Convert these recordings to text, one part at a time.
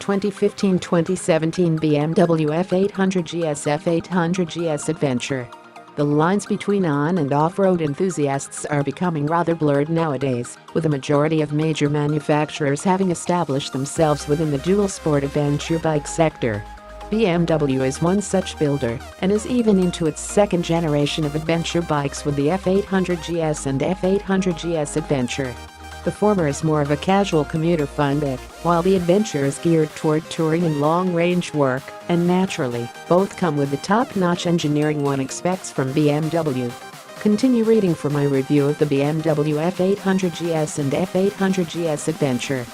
2015-2017 BMW F800GS F800GS Adventure. The lines between on- and off-road enthusiasts are becoming rather blurred nowadays, with a majority of major manufacturers having established themselves within the dual-sport adventure bike sector. BMW is one such builder and is even into its second generation of adventure bikes with the F800GS and F800GS Adventure. The former is more of a casual commuter fun bike, while the Adventure is geared toward touring and long-range work, and naturally, both come with the top-notch engineering one expects from BMW. Continue reading for my review of the BMW F800GS and F800GS Adventure.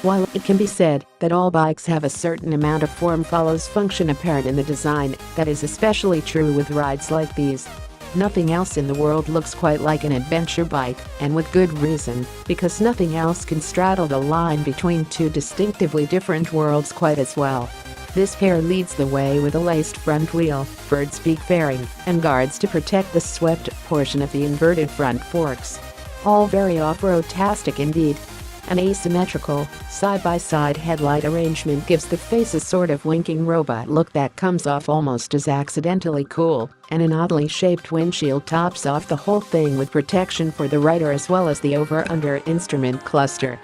While it can be said that all bikes have a certain amount of form follows function apparent in the design, that is especially true with rides like these. Nothing else in the world looks quite like an adventure bike, and with good reason, because nothing else can straddle the line between two distinctively different worlds quite as well. This pair leads the way with a laced front wheel, bird's beak fairing, and guards to protect the swept portion of the inverted front forks. All very off-road-tastic indeed. An asymmetrical, side-by-side headlight arrangement gives the face a sort of winking robot look that comes off almost as accidentally cool, and an oddly shaped windshield tops off the whole thing with protection for the rider as well as the over-under instrument cluster.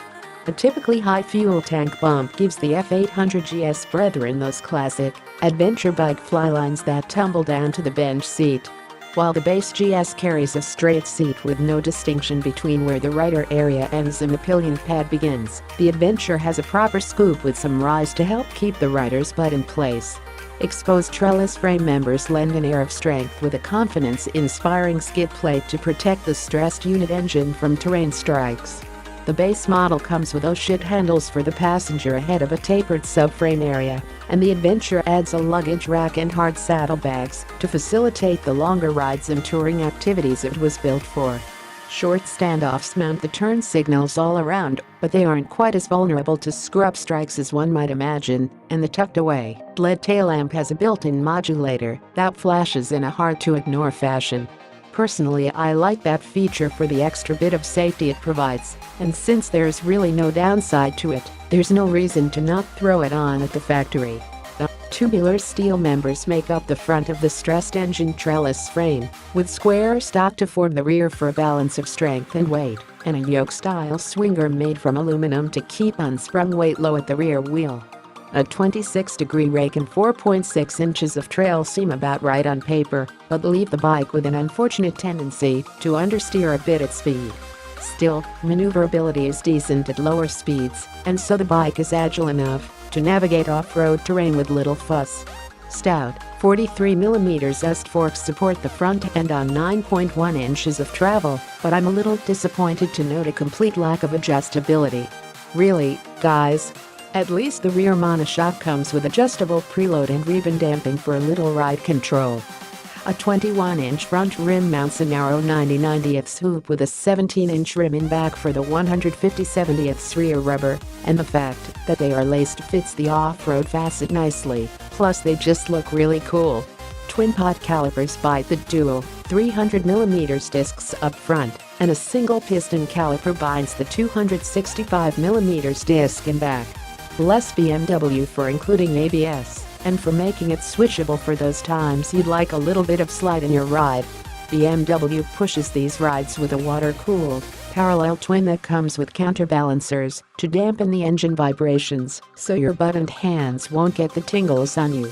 A typically high fuel tank bump gives the F800GS brethren those classic, adventure bike flylines that tumble down to the bench seat. While the base GS carries a straight seat with no distinction between where the rider area ends and the pillion pad begins, the Adventure has a proper scoop with some rise to help keep the rider's butt in place. Exposed trellis frame members lend an air of strength with a confidence-inspiring skid plate to protect the stressed unit engine from terrain strikes. The base model comes with oh-shit handles for the passenger ahead of a tapered subframe area, and the Adventure adds a luggage rack and hard saddlebags to facilitate the longer rides and touring activities it was built for. Short standoffs mount the turn signals all around, but they aren't quite as vulnerable to screw-up strikes as one might imagine, and the tucked-away LED tail lamp has a built-in modulator that flashes in a hard-to-ignore fashion. Personally, I like that feature for the extra bit of safety it provides, and since there's really no downside to it, there's no reason to not throw it on at the factory. The tubular steel members make up the front of the stressed engine trellis frame, with square stock to form the rear for a balance of strength and weight, and a yoke-style swinger made from aluminum to keep unsprung weight low at the rear wheel. A 26-degree rake and 4.6 inches of trail seem about right on paper, but leave the bike with an unfortunate tendency to understeer a bit at speed. Still, maneuverability is decent at lower speeds, and so the bike is agile enough to navigate off-road terrain with little fuss. Stout, 43mm est forks support the front end on 9.1 inches of travel, but I'm a little disappointed to note a complete lack of adjustability. Really, guys? At least the rear monoshock comes with adjustable preload and ribbon damping for a little ride control. A 21-inch front rim mounts a narrow 90/90ths hoop with a 17-inch rim in back for the 150/70ths rear rubber, and the fact that they are laced fits the off-road facet nicely, plus they just look really cool. Twin-pot calipers bite the dual 300mm discs up front, and a single piston caliper binds the 265mm disc in back. Bless BMW for including ABS, and for making it switchable for those times you'd like a little bit of slide in your ride. BMW pushes these rides with a water-cooled, parallel twin that comes with counterbalancers to dampen the engine vibrations so your butt and hands won't get the tingles on you.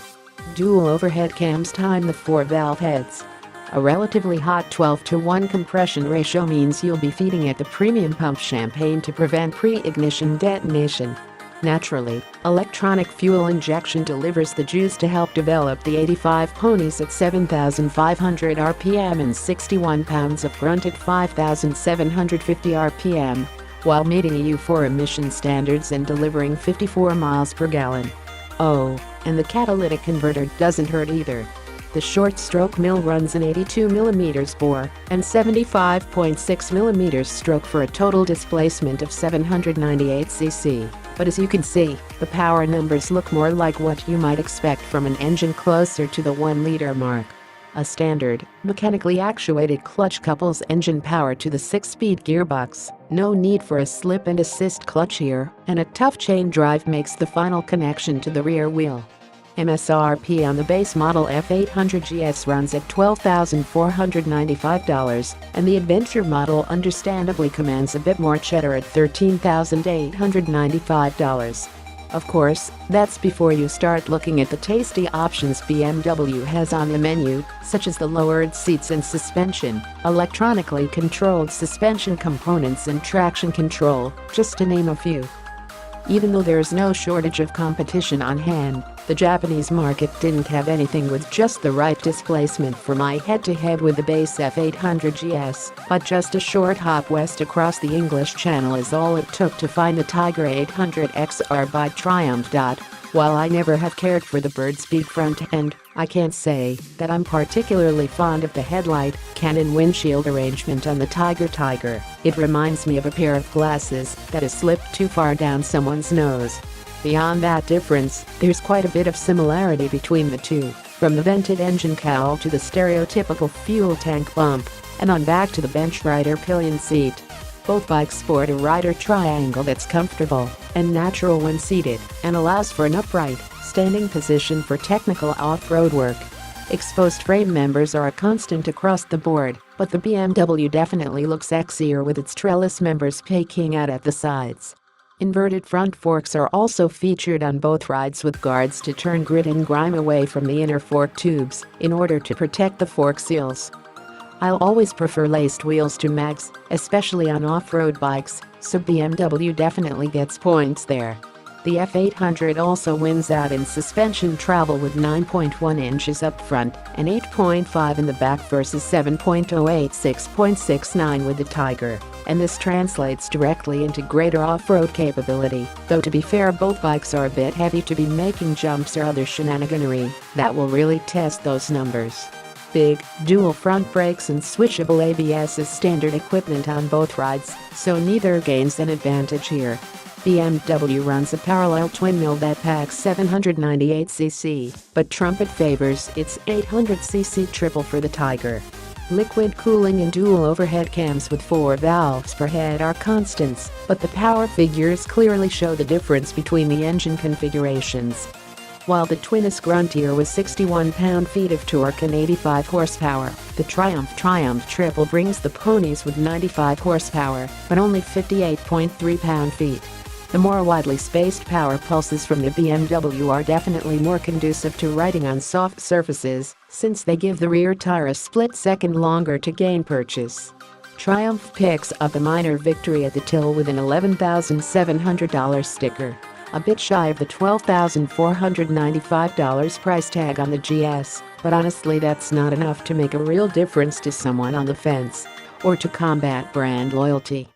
Dual overhead cams time the 4 valve heads. A relatively hot 12:1 compression ratio means you'll be feeding it the premium pump champagne to prevent pre-ignition detonation. Naturally, electronic fuel injection delivers the juice to help develop the 85 ponies at 7,500 RPM and 61 pounds of grunt at 5,750 RPM, while meeting EU4 emission standards and delivering 54 miles per gallon. Oh, and the catalytic converter doesn't hurt either. The short-stroke mill runs an 82mm bore and 75.6mm stroke for a total displacement of 798 cc. But as you can see, the power numbers look more like what you might expect from an engine closer to the 1-liter mark. A standard, mechanically actuated clutch couples engine power to the 6-speed gearbox, no need for a slip and assist clutch here, and a tough chain drive makes the final connection to the rear wheel. MSRP on the base model F800 GS runs at $12,495, and the Adventure model understandably commands a bit more cheddar at $13,895. Of course, that's before you start looking at the tasty options BMW has on the menu, such as the lowered seats and suspension, electronically controlled suspension components and traction control, just to name a few. Even though there's no shortage of competition on hand, the Japanese market didn't have anything with just the right displacement for my head-to-head with the base F800 GS, but just a short hop west across the English Channel is all it took to find the Tiger 800 XR by Triumph. While I never have cared for the bird-speed front end, I can't say that I'm particularly fond of the headlight cannon windshield arrangement on the Tiger. It reminds me of a pair of glasses that has slipped too far down someone's nose. Beyond that difference, there's quite a bit of similarity between the two, from the vented engine cowl to the stereotypical fuel tank bump, and on back to the bench rider pillion seat. Both bikes sport a rider triangle that's comfortable and natural when seated, and allows for an upright, standing position for technical off-road work. Exposed frame members are a constant across the board, but the BMW definitely looks sexier with its trellis members peeking out at the sides. Inverted front forks are also featured on both rides with guards to turn grit and grime away from the inner fork tubes in order to protect the fork seals. I'll always prefer laced wheels to mags, especially on off-road bikes, so BMW definitely gets points there. The F800 also wins out in suspension travel with 9.1 inches up front and 8.5 in the back versus 7.08, 6.69 with the Tiger, and this translates directly into greater off-road capability, though to be fair both bikes are a bit heavy to be making jumps or other shenaniganery that will really test those numbers. Big, dual front brakes and switchable ABS is standard equipment on both rides, so neither gains an advantage here. BMW runs a parallel twin-mill that packs 798cc, but Trumpet favors its 800cc triple for the Tiger. Liquid cooling and dual overhead cams with 4 valves per head are constants, but the power figures clearly show the difference between the engine configurations. While the twin is gruntier with 61 pound-feet of torque and 85 horsepower, the Triumph Triple brings the ponies with 95 horsepower, but only 58.3 pound-feet. The more widely spaced power pulses from the BMW are definitely more conducive to riding on soft surfaces, since they give the rear tire a split second longer to gain purchase. Triumph picks up a minor victory at the till with an $11,700 sticker, a bit shy of the $12,495 price tag on the GS, but honestly that's not enough to make a real difference to someone on the fence or to combat brand loyalty.